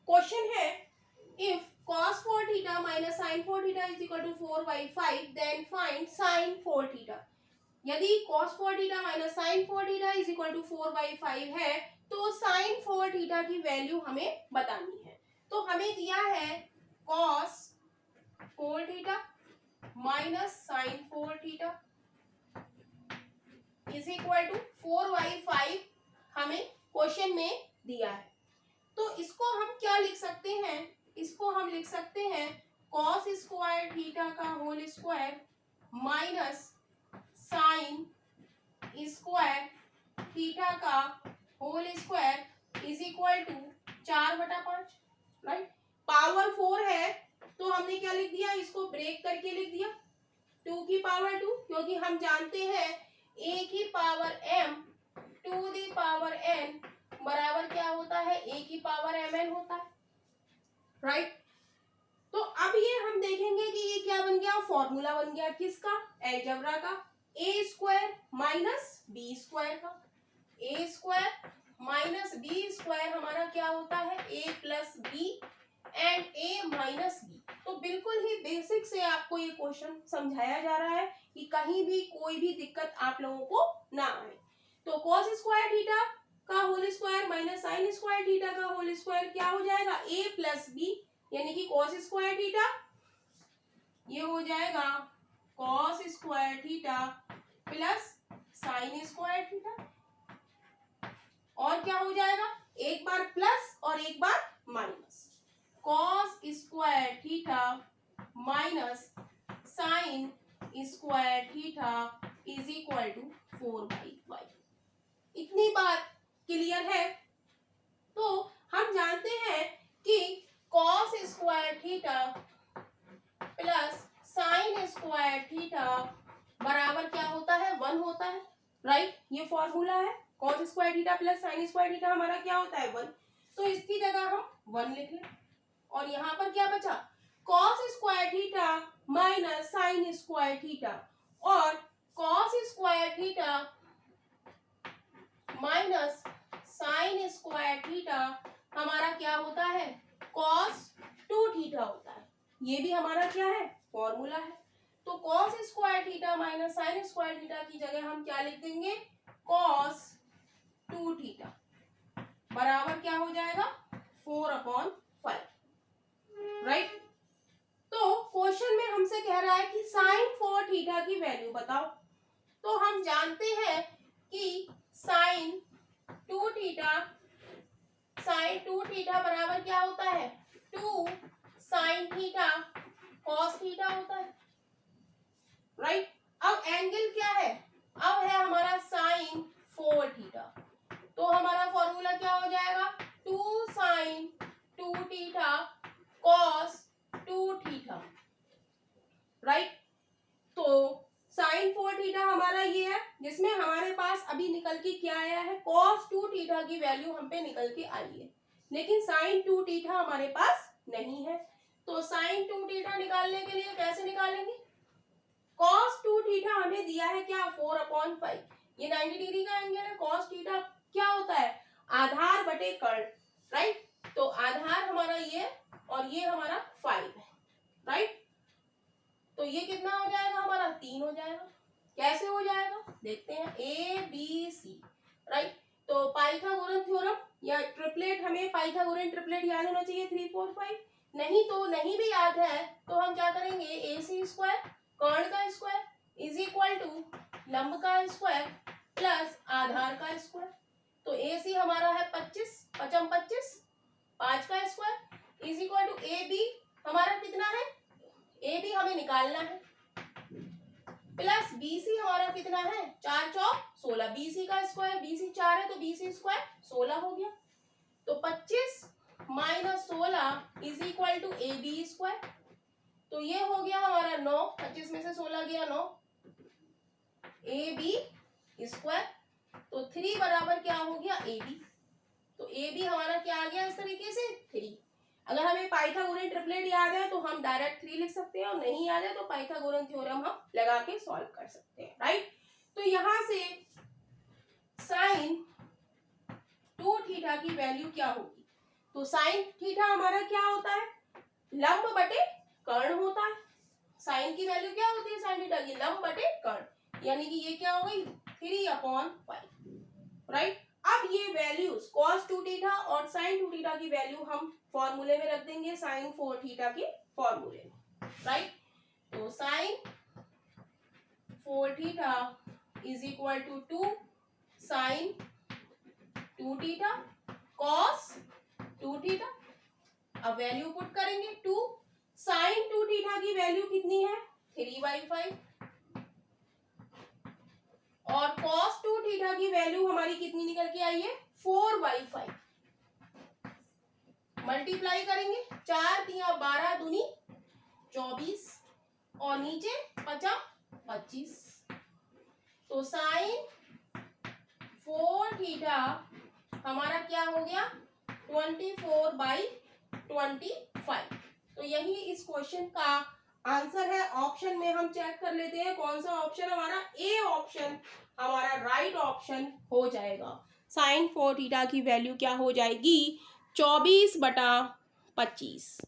Question है if cos 4 theta minus sin 4 theta is equal to 4 by 5 then find sin 4 theta। यदि cos 4 theta minus sin 4 theta is equal to 4 by 5 है तो sin 4 theta की value हमें बतानी है। तो हमें दिया है cos 4 theta minus sin 4 theta is equal to 4 by 5 हमें क्वेश्चन में दिया है। तो इसको हम क्या लिख सकते हैं, इसको हम लिख सकते हैं cos स्क्वायर थीटा का whole square minus sine square theta का whole square is equal to 4/5, right. Power 4 है तो हमने क्या लिख दिया, इसको ब्रेक करके लिख दिया 2 की पावर 2, क्योंकि हम जानते हैं a की power m to the power n बराबर क्या होता है, a की पावर mn होता है, राइट। तो अब ये हम देखेंगे कि ये क्या बन गया, फॉर्मूला बन गया किसका, अलजेब्रा का, a square minus B square का। a square minus B square हमारा क्या होता है, a plus B and a minus B. तो बिल्कुल ही बेसिक से आपको ये क्वेश्चन समझाया जा रहा है कि कहीं भी कोई भी दिक्कत आप लोगों को ना आए। तो cos स्क्वायर थीटा का whole square minus sine square theta का होल स्क्वायर क्या हो जाएगा, a प्लस बी, यानी कि cos स्क्वायर थीटा ये हो जाएगा cos square theta plus sine square theta, और क्या हो जाएगा, एक बार प्लस और एक बार minus, cos square theta minus sine square theta is equal to 4/5। इतनी बात क्लियर है। तो हम जानते हैं कि cos square theta plus sine square theta बराबर क्या होता है, 1 होता है, राइट। ये फॉर्मूला है, cos square theta plus sine square theta हमारा क्या होता है, 1। तो इसकी जगह हम 1 लिख लें, और यहाँ पर क्या बचा, cos square theta minus sine square theta, और cos square theta minus sine square theta हमारा क्या होता है, cos 2 थीटा होता है। ये भी हमारा क्या है, फॉर्मूला है। तो cos square theta minus sine square theta की जगह हम क्या लिख देंगे, cos 2 थीटा बराबर क्या हो जाएगा, 4/5, राइट। तो क्वेश्चन में हमसे कह रहा है कि साइन 4 थीटा की वैल्यू बताओ। तो हम जानते हैं कि साइन 2 थीटा बराबर क्या होता है, 2 साइन थीटा कॉस थीटा होता है, राइट। अब एंगल क्या है, अब है हमारा साइन 4 थीटा, तो हमारा फॉर्मूला क्या हो जाएगा, 2 sine 2 theta cos 2 theta, right. तो साइन 4 थीटा हमारा ये है, जिसमें हमारे पास अभी निकल के क्या आया है, cos 2 थीटा की वैल्यू हम पे निकल के आई है, लेकिन साइन 2 थीटा हमारे पास नहीं है। तो साइन 2 थीटा निकालने के लिए कैसे निकालेंगे, cos 2 थीटा हमें दिया है क्या, 4/5। ये 90 डिग्री का एंगल है, cos थीटा क्या होता है, आधार बटे कर्ण, राइट। तो आधार हमारा ये और ये हमारा 5 है, राइट। तो ये कितना हो जाएगा हमारा, 3 हो जाएगा। कैसे हो जाएगा देखते हैं, ए बी सी, राइट। तो पाइथागोरन थ्योरम या ट्रिपलेट, हमें पाइथागोरन ट्रिपलेट याद होना चाहिए, 3 4 5। नहीं तो नहीं भी याद है तो हम क्या करेंगे, ए सी स्क्वायर कर्ण का स्क्वायर इज इक्वल टू लंब का स्क्वायर प्लस आधार का स्क्वायर। तो ए सी हमारा है 25 पचम 25, 5 का square is equal to A B हमारा कितना है, ए बी हमें निकालना है, प्लस बी सी हमारा कितना है, 4 चौक 16, बी सी का स्क्वायर, बी सी 4 है तो बी सी स्क्वायर 16 हो गया। तो 25 minus 16 is equal to A B square. तो ये हो गया हमारा 9, 25 में से 16 गया 9, ए बी स्क्वायर। तो 3 बराबर क्या हो गया, ए बी। तो ए बी हमारा क्या आ गया इस तरीके से 3। अगर हमें पाइथागोरन ट्रिपलेट याद है तो हम डायरेक्ट 3 लिख सकते हैं, और नहीं याद है तो पाइथागोरन थ्योरम हम लगा के सॉल्व कर सकते हैं, राइट। तो यहां से साइन 2 थीटा की वैल्यू क्या होगी, तो साइन थीटा हमारा क्या होता है, लंब बटे कर्ण होता है। साइन की वैल्यू क्या होती है साइन थीटा की, लंब बटे कर्ण, यानी कि ये क्या हो गई 3/5, राइट। अब ये वैल्यूज cos 2 थीटा और sin 2 थीटा की वैल्यू हम फॉर्मूले में रख देंगे sin 4 थीटा के फॉर्मूले में, राइट। तो sin 4 theta is equal to 2 sin 2 theta cos 2 theta. अब वैल्यू पुट करेंगे 2 sin 2 थीटा की वैल्यू कितनी है 3/5 और cos 2 थीटा की वैल्यू हमारी कितनी निकल के आई है 4/5। मल्टीप्लाई करेंगे 4 तिया 12 दूनी 24 और नीचे 25। तो साइन 4 थीटा हमारा क्या हो गया 24/25। तो यही इस क्वेश्चन का आंसर है। ऑप्शन में हम चेक कर लेते हैं कौन सा ऑप्शन हमारा, ए ऑप्शन हमारा राइट ऑप्शन हो जाएगा। साइन 4 थीटा की वैल्यू क्या हो जाएगी 24/25।